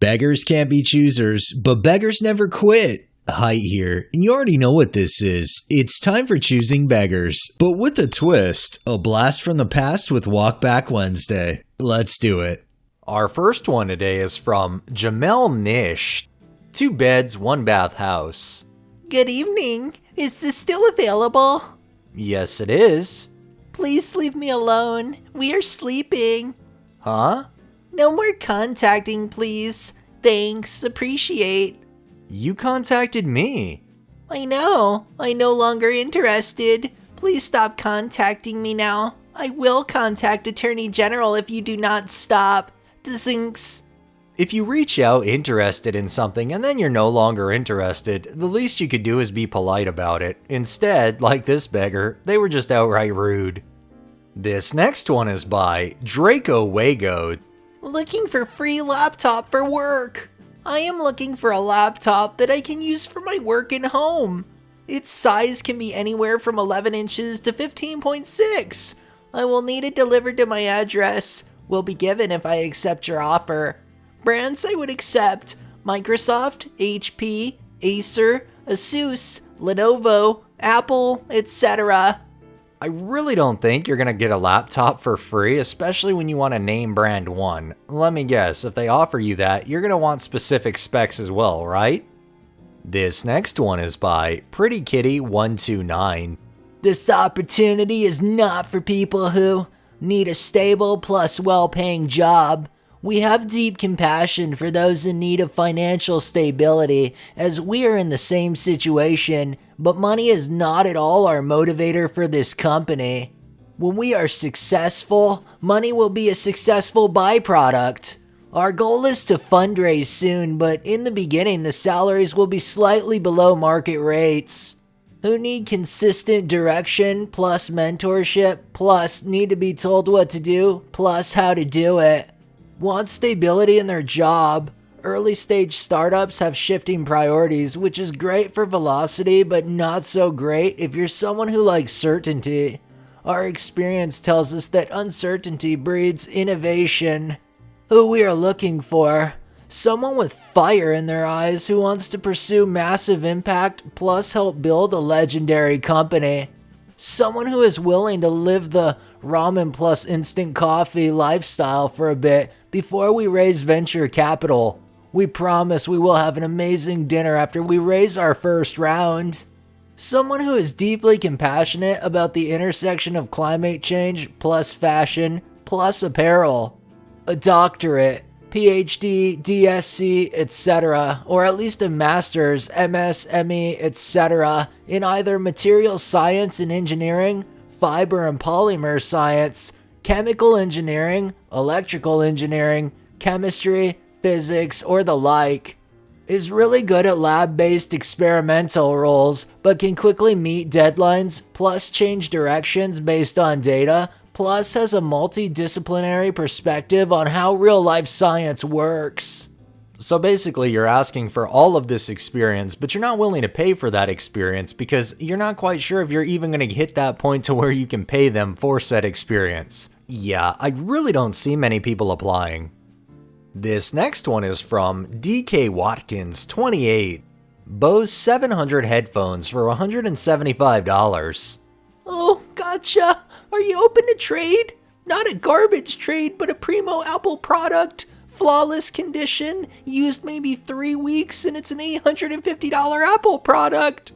Beggars can't be choosers, but beggars never quit. Height here, and you already know what this is. It's time for Choosing Beggars, but with a twist, a blast from the past with Walkback Wednesday. Let's do it. Our first one today is from Jamel Nish. 2 beds, 1 bath house. Good evening. Is this still available? Yes, it is. Please leave me alone. We are sleeping. Huh? No more contacting, please. Thanks. Appreciate. You contacted me. I know. I'm no longer interested. Please stop contacting me now. I will contact Attorney General if you do not stop. Zinks. If you reach out interested in something and then you're no longer interested, the least you could do is be polite about it. Instead, like this beggar, they were just outright rude. This next one is by Draco Wago. Looking for free laptop for work. I am looking for a laptop that I can use for my work and home. Its size can be anywhere from 11 inches to 15.6. I will need it delivered to my address. Will be given if I accept your offer. Brands I would accept: Microsoft, HP, Acer, Asus, Lenovo, Apple, etc. I really don't think you're gonna get a laptop for free, especially when you want a name brand one. Let me guess, if they offer you that, you're gonna want specific specs as well, right? This next one is by Pretty Kitty 129. This opportunity is not for people who need a stable plus well-paying job. We have deep compassion for those in need of financial stability, as we are in the same situation, but money is not at all our motivator for this company. When we are successful, money will be a successful byproduct. Our goal is to fundraise soon, but in the beginning the salaries will be slightly below market rates. Who need consistent direction, plus mentorship, plus need to be told what to do, plus how to do it. Want stability in their job. Early stage startups have shifting priorities, which is great for velocity, but not so great if you're someone who likes certainty. Our experience tells us that uncertainty breeds innovation. Who we are looking for: someone with fire in their eyes who wants to pursue massive impact plus help build a legendary company. Someone who is willing to live the ramen plus instant coffee lifestyle for a bit before we raise venture capital. We promise we will have an amazing dinner after we raise our first round. Someone who is deeply compassionate about the intersection of climate change plus fashion plus apparel. A doctorate, PhD, DSc, etc., or at least a master's, MS, ME, etc., in either material science and engineering, fiber and polymer science, chemical engineering, electrical engineering, chemistry, physics, or the like. Is really good at lab-based experimental roles, but can quickly meet deadlines, plus change directions based on data, plus has a multidisciplinary perspective on how real-life science works. So basically you're asking for all of this experience, but you're not willing to pay for that experience because you're not quite sure if you're even going to hit that point to where you can pay them for said experience. Yeah, I really don't see many people applying. This next one is from DK Watkins 28. Bose 700 headphones for $175. Oh, gotcha. Are you open to trade? Not a garbage trade, but a primo Apple product. Flawless condition. Used maybe 3 weeks and it's an $850 Apple product.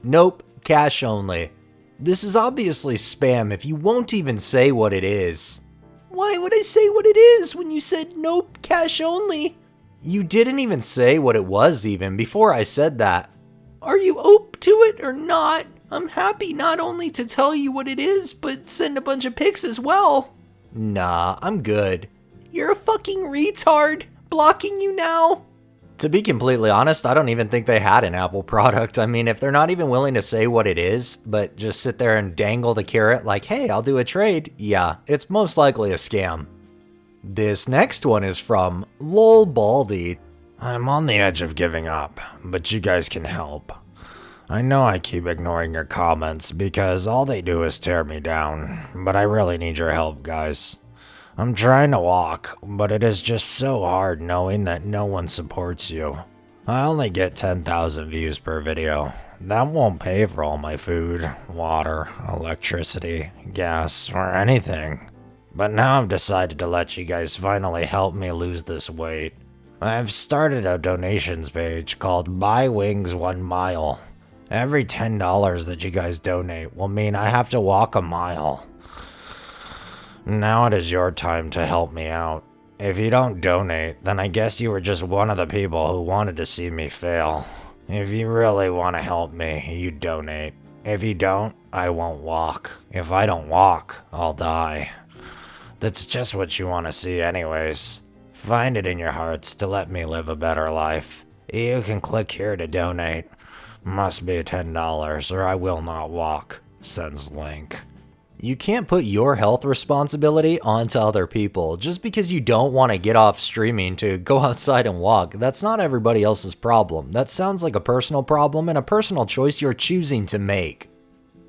Nope, cash only. This is obviously spam if you won't even say what it is. Why would I say what it is when you said nope, cash only? You didn't even say what it was even before I said that. Are you open to it or not? I'm happy not only to tell you what it is, but send a bunch of pics as well. Nah, I'm good. You're a fucking retard. Blocking you now. To be completely honest, I don't even think they had an Apple product. I mean, if they're not even willing to say what it is, but just sit there and dangle the carrot like, hey, I'll do a trade, yeah, it's most likely a scam. This next one is from Lol Baldy. I'm on the edge of giving up, but you guys can help. I know I keep ignoring your comments because all they do is tear me down, but I really need your help, guys. I'm trying to walk, but it is just so hard knowing that no one supports you. I only get 10,000 views per video. That won't pay for all my food, water, electricity, gas, or anything. But now I've decided to let you guys finally help me lose this weight. I've started a donations page called Buy Wings 1 Mile. Every $10 that you guys donate will mean I have to walk a mile. Now it is your time to help me out. If you don't donate, then I guess you were just one of the people who wanted to see me fail. If you really want to help me, you donate. If you don't, I won't walk. If I don't walk, I'll die. That's just what you want to see anyways. Find it in your hearts to let me live a better life. You can click here to donate. Must be $10 or I will not walk. Sends link. You can't put your health responsibility onto other people. Just because you don't want to get off streaming to go outside and walk, that's not everybody else's problem. That sounds like a personal problem and a personal choice you're choosing to make.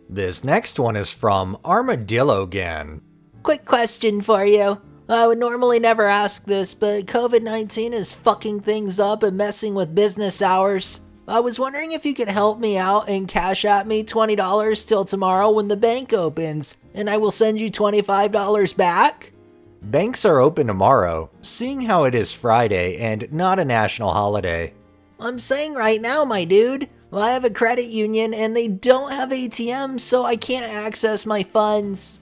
This next one is from Armadillo Gan. Quick question for you. I would normally never ask this, but COVID-19 is fucking things up and messing with business hours. I was wondering if you could help me out and cash at me $20 till tomorrow when the bank opens, and I will send you $25 back? Banks are open tomorrow, seeing how it is Friday and not a national holiday. I'm saying right now, my dude. I have a credit union and they don't have ATMs, so I can't access my funds.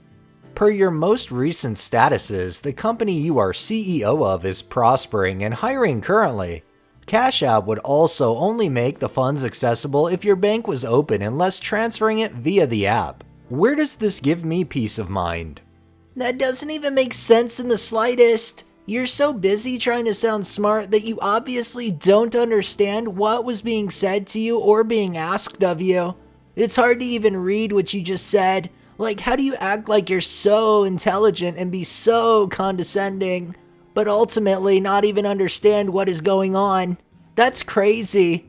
Per your most recent statuses, the company you are CEO of is prospering and hiring currently. Cash App would also only make the funds accessible if your bank was open unless transferring it via the app. Where does this give me peace of mind? That doesn't even make sense in the slightest. You're so busy trying to sound smart that you obviously don't understand what was being said to you or being asked of you. It's hard to even read what you just said. Like, how do you act like you're so intelligent and be so condescending, but ultimately not even understand what is going on? That's crazy.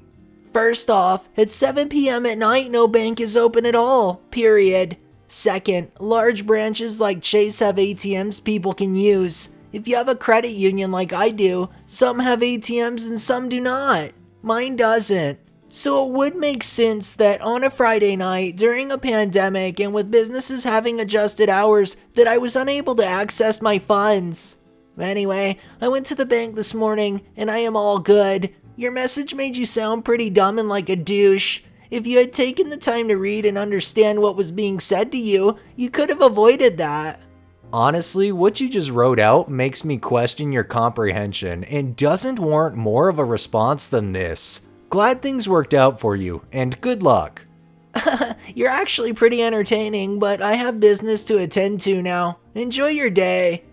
First off, at 7 p.m. at night, no bank is open at all, period. Second, large branches like Chase have ATMs people can use. If you have a credit union like I do, some have ATMs and some do not. Mine doesn't. So it would make sense that on a Friday night, during a pandemic, and with businesses having adjusted hours, that I was unable to access my funds. Anyway, I went to the bank this morning, and I am all good. Your message made you sound pretty dumb and like a douche. If you had taken the time to read and understand what was being said to you, you could have avoided that. Honestly, what you just wrote out makes me question your comprehension and doesn't warrant more of a response than this. Glad things worked out for you, and good luck. You're actually pretty entertaining, but I have business to attend to now. Enjoy your day.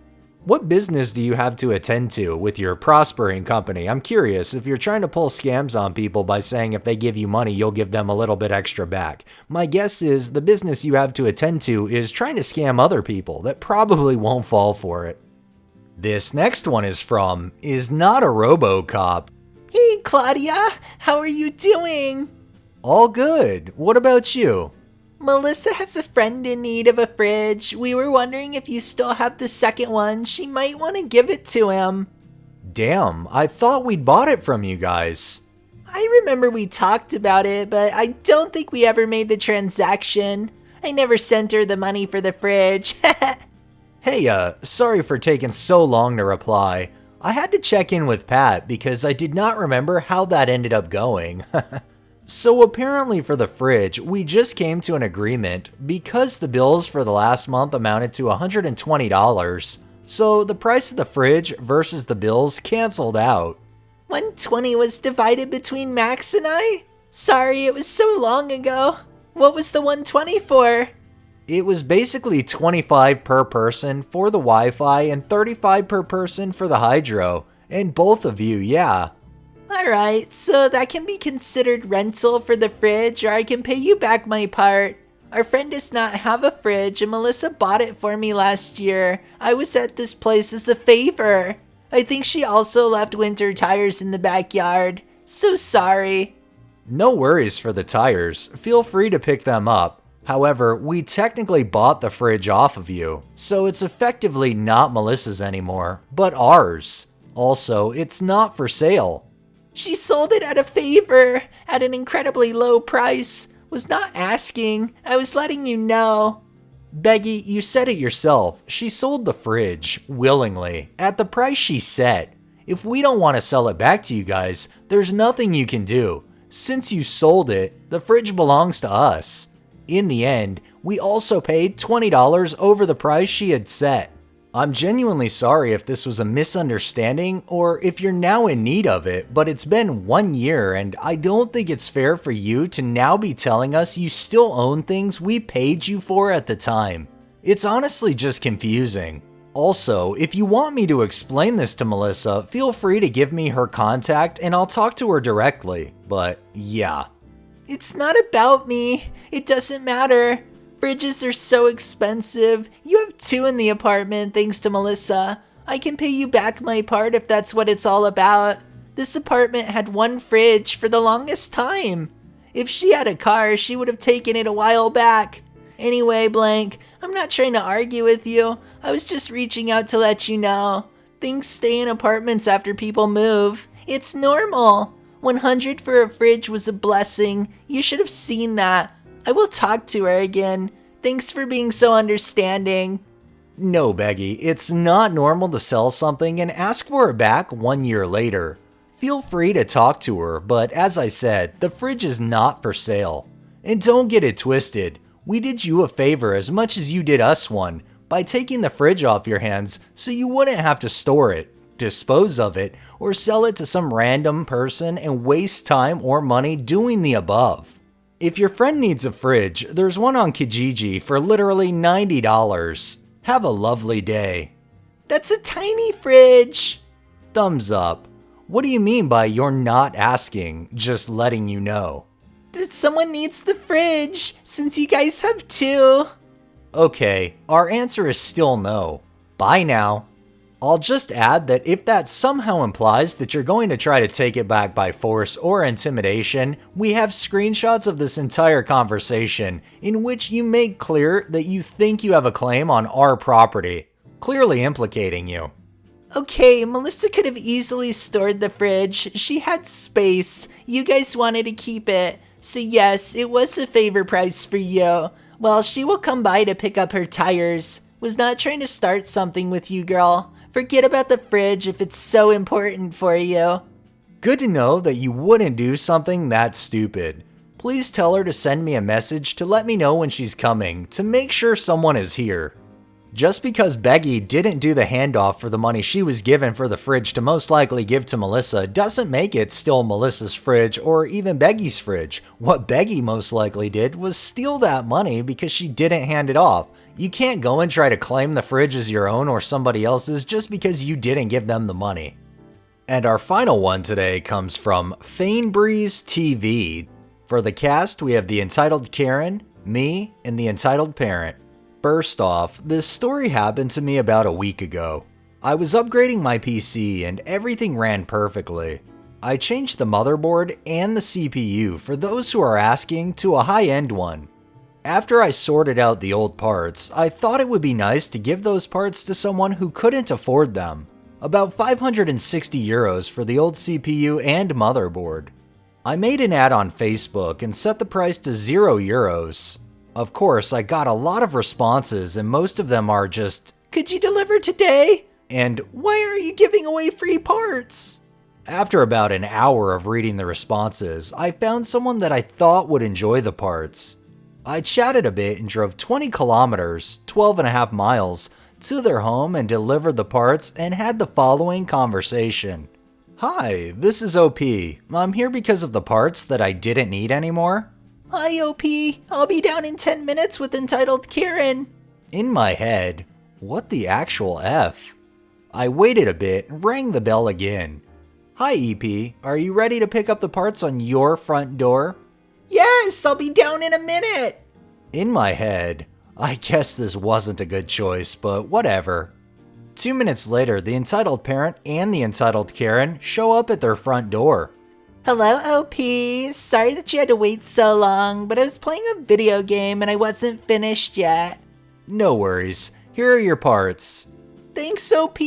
What business do you have to attend to with your prospering company? I'm curious if you're trying to pull scams on people by saying if they give you money, you'll give them a little bit extra back. My guess is the business you have to attend to is trying to scam other people that probably won't fall for it. This next one is from Is Not a RoboCop. Hey, Claudia, how are you doing? All good. What about you? Melissa has a friend in need of a fridge. We were wondering if you still have the second one. She might want to give it to him. Damn, I thought we'd bought it from you guys. I remember we talked about it, but I don't think we ever made the transaction. I never sent her the money for the fridge. Hey, sorry for taking so long to reply. I had to check in with Pat because I did not remember how that ended up going. So apparently for the fridge, we just came to an agreement because the bills for the last month amounted to $120. So the price of the fridge versus the bills canceled out. $120 was divided between Max and I? Sorry, it was so long ago. What was the $120 for? It was basically $25 per person for the Wi-Fi and $35 per person for the hydro. And both of you, yeah. Alright, so that can be considered rental for the fridge, or I can pay you back my part. Our friend does not have a fridge, and Melissa bought it for me last year. I was at this place as a favor. I think she also left winter tires in the backyard. So sorry. No worries for the tires. Feel free to pick them up. However, we technically bought the fridge off of you, so it's effectively not Melissa's anymore, but ours. Also, it's not for sale. She sold it at a favor, at an incredibly low price. Was not asking, I was letting you know. Beggy, you said it yourself. She sold the fridge, willingly, at the price she set. If we don't want to sell it back to you guys, there's nothing you can do. Since you sold it, the fridge belongs to us. In the end, we also paid $20 over the price she had set. I'm genuinely sorry if this was a misunderstanding or if you're now in need of it, but it's been 1 year and I don't think it's fair for you to now be telling us you still own things we paid you for at the time. It's honestly just confusing. Also, if you want me to explain this to Melissa, feel free to give me her contact and I'll talk to her directly, but yeah. It's not about me. It doesn't matter. Fridges are so expensive. You have 2 in the apartment thanks to Melissa. I can pay you back my part if that's what it's all about. This apartment had 1 fridge for the longest time. If she had a car, she would have taken it a while back. Anyway, Blank, I'm not trying to argue with you. I was just reaching out to let you know. Things stay in apartments after people move. It's normal. 100 for a fridge was a blessing. You should have seen that. I will talk to her again. Thanks for being so understanding. No, Beggy, it's not normal to sell something and ask for it back 1 year later. Feel free to talk to her, but as I said, the fridge is not for sale. And don't get it twisted. We did you a favor as much as you did us one by taking the fridge off your hands so you wouldn't have to store it, dispose of it, or sell it to some random person and waste time or money doing the above. If your friend needs a fridge, there's one on Kijiji for literally $90. Have a lovely day. That's a tiny fridge. Thumbs up. What do you mean by you're not asking, just letting you know? That someone needs the fridge, since you guys have 2. Okay, our answer is still no. Bye now. I'll just add that if that somehow implies that you're going to try to take it back by force or intimidation, we have screenshots of this entire conversation in which you make clear that you think you have a claim on our property, clearly implicating you. Okay, Melissa could have easily stored the fridge. She had space. You guys wanted to keep it. So yes, it was a favor price for you. Well, she will come by to pick up her tires. Was not trying to start something with you, girl. Forget about the fridge if it's so important for you. Good to know that you wouldn't do something that stupid. Please tell her to send me a message to let me know when she's coming to make sure someone is here. Just because Beggy didn't do the handoff for the money she was given for the fridge to most likely give to Melissa doesn't make it still Melissa's fridge or even Beggy's fridge. What Beggy most likely did was steal that money because she didn't hand it off. You can't go and try to claim the fridge as your own or somebody else's just because you didn't give them the money. And our final one today comes from Fanebreeze TV. For the cast, we have the entitled Karen, me, and the entitled parent. First off, this story happened to me about a week ago. I was upgrading my PC and everything ran perfectly. I changed the motherboard and the CPU for those who are asking to a high-end one. After I sorted out the old parts, I thought it would be nice to give those parts to someone who couldn't afford them. About 560 euros for the old CPU and motherboard. I made an ad on Facebook and set the price to 0 euros. Of course, I got a lot of responses and most of them are just, "Could you deliver today?" and "Why are you giving away free parts?" After about an hour of reading the responses, I found someone that I thought would enjoy the parts. I chatted a bit and drove 20 kilometers, 12.5 miles, to their home and delivered the parts and had the following conversation. "Hi, this is OP. I'm here because of the parts that I didn't need anymore." "Hi, OP. I'll be down in 10 minutes with entitled Karen." In my head, what the actual F? I waited a bit and rang the bell again. "Hi, EP. Are you ready to pick up the parts on your front door?" "Yes, I'll be down in a minute." In my head, I guess this wasn't a good choice, but whatever. 2 minutes later, the entitled parent and the entitled Karen show up at their front door. Hello, OP. Sorry that you had to wait so long, but I was playing a video game and I wasn't finished yet. No worries. Here are your parts. Thanks, OP,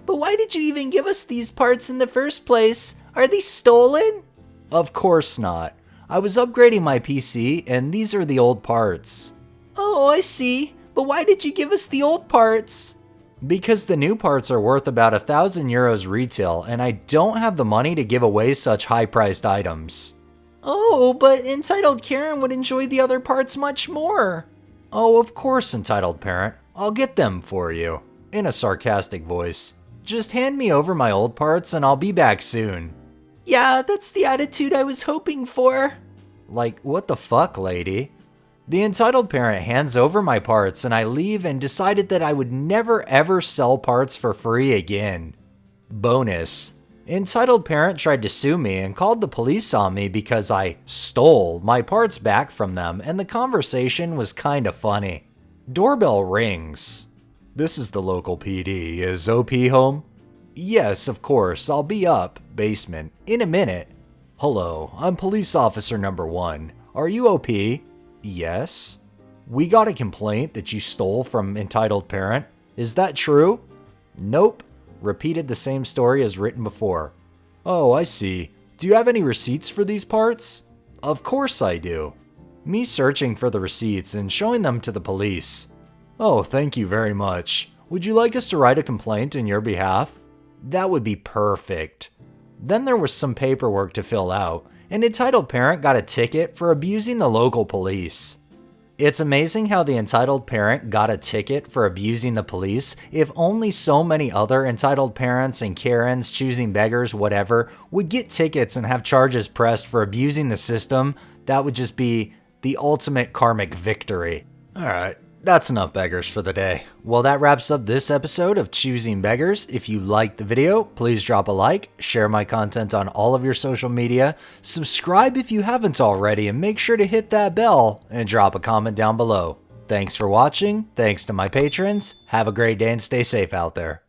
but why did you even give us these parts in the first place? Are they stolen? Of course not. I was upgrading my PC and these are the old parts. Oh, I see. But why did you give us the old parts? Because the new parts are worth about €1,000 retail and I don't have the money to give away such high-priced items. Oh, but Entitled Karen would enjoy the other parts much more. Oh, of course, Entitled Parent. I'll get them for you. In a sarcastic voice. Just hand me over my old parts and I'll be back soon. Yeah, that's the attitude I was hoping for. Like, what the fuck, lady? The Entitled Parent hands over my parts and I leave and decided that I would never ever sell parts for free again. Bonus. Entitled Parent tried to sue me and called the police on me because I stole my parts back from them and the conversation was kinda funny. Doorbell rings. This is the local PD. Is OP home? Yes, of course. I'll be up. Basement. In a minute. Hello, I'm police officer number 1. Are you OP? Yes. We got a complaint that you stole from Entitled Parent. Is that true? Nope. Repeated the same story as written before. Oh, I see. Do you have any receipts for these parts? Of course I do. Me searching for the receipts and showing them to the police. Oh, thank you very much. Would you like us to write a complaint in your behalf? That would be perfect. Then there was some paperwork to fill out. An Entitled Parent got a ticket for abusing the local police. It's amazing how the Entitled Parent got a ticket for abusing the police. If only so many other Entitled Parents and Karens, choosing beggars, whatever, would get tickets and have charges pressed for abusing the system, that would just be the ultimate karmic victory. Alright. That's enough beggars for the day. Well, that wraps up this episode of Choosing Beggars. If you liked the video, please drop a like, share my content on all of your social media, subscribe if you haven't already, and make sure to hit that bell and drop a comment down below. Thanks for watching, thanks to my patrons, have a great day and stay safe out there.